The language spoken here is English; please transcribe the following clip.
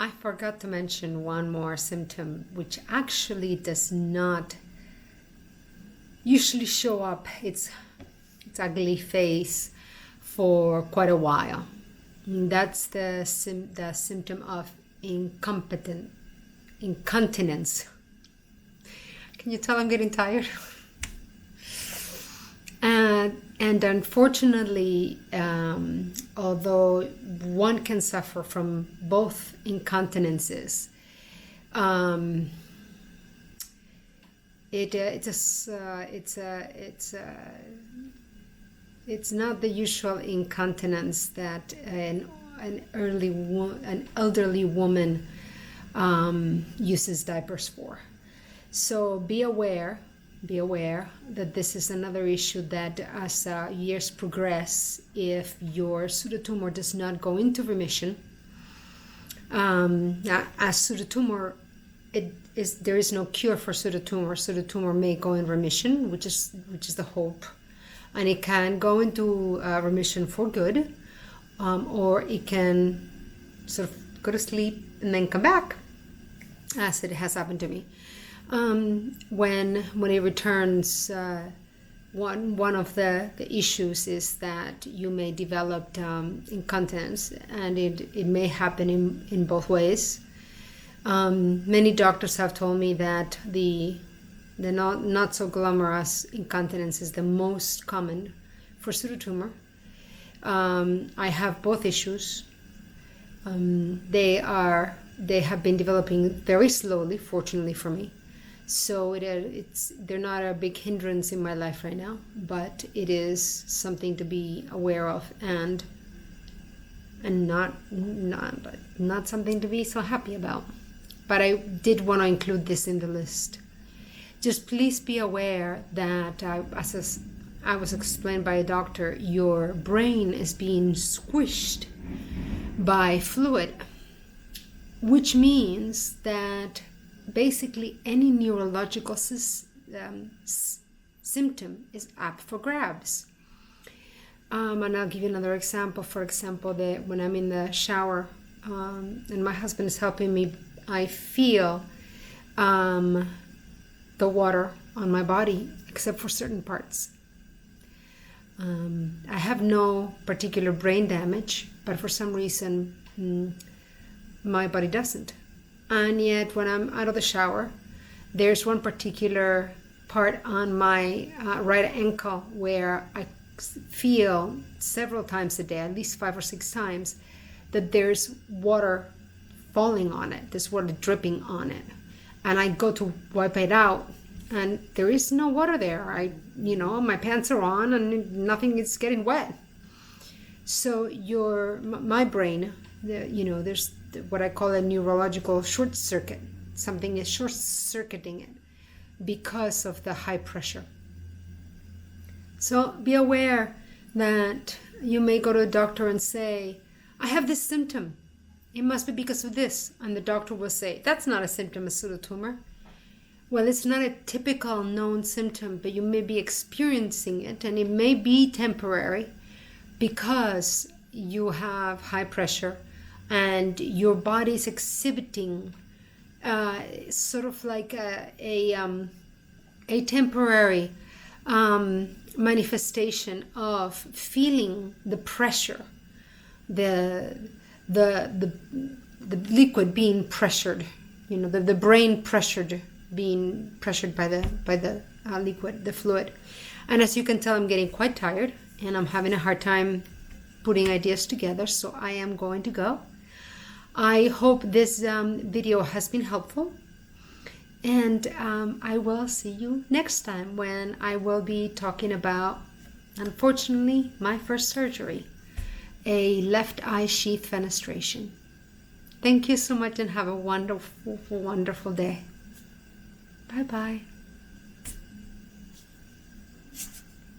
I forgot to mention one more symptom, which actually does not usually show up its ugly face for quite a while. And that's the symptom of incontinence. Can you tell I'm getting tired? And unfortunately, although one can suffer from both incontinences, it's not the usual incontinence that an elderly woman uses diapers for. So be aware that this is another issue that as years progress, if your pseudotumor does not go into remission, as pseudotumor, there is no cure for pseudotumor. Pseudotumor may go in remission, which is the hope, and it can go into remission for good, or it can sort of go to sleep and then come back, as it has happened to me. When it returns, one of the issues is that you may develop incontinence, and it may happen in both ways. Many doctors have told me that the not so glamorous incontinence is the most common for pseudotumor. I have both issues. They have been developing very slowly, fortunately for me. So they're not a big hindrance in my life right now, but it is something to be aware of, and not something to be so happy about. But I did want to include this in the list. Just please be aware that, as I was explained by a doctor, your brain is being squished by fluid, which means that basically any neurological symptom is up for grabs. And I'll give you another example. For example, when I'm in the shower and my husband is helping me, I feel the water on my body except for certain parts. I have no particular brain damage, but for some reason my body doesn't. And yet when I'm out of the shower, there's one particular part on my right ankle where I feel several times a day, at least 5 or 6 times, that there's water falling on it, there's water dripping on it. And I go to wipe it out, and there is no water there. My pants are on and nothing is getting wet. So my brain, there's what I call a neurological short circuit. Something is short circuiting it because of the high pressure. So be aware that you may go to a doctor and say, I have this symptom. It must be because of this. And the doctor will say, that's not a symptom of pseudotumor. Well, it's not a typical known symptom, but you may be experiencing it, and it may be temporary because you have high pressure and your body is exhibiting sort of like a temporary manifestation of feeling the pressure, the liquid being pressured, the brain being pressured by the liquid, the fluid. And as you can tell, I'm getting quite tired and I'm having a hard time putting ideas together, so I am going to go. I hope this video has been helpful, and I will see you next time when I will be talking about, unfortunately, my first surgery, a left eye sheath fenestration. Thank you so much and have a wonderful, wonderful day. Bye-bye.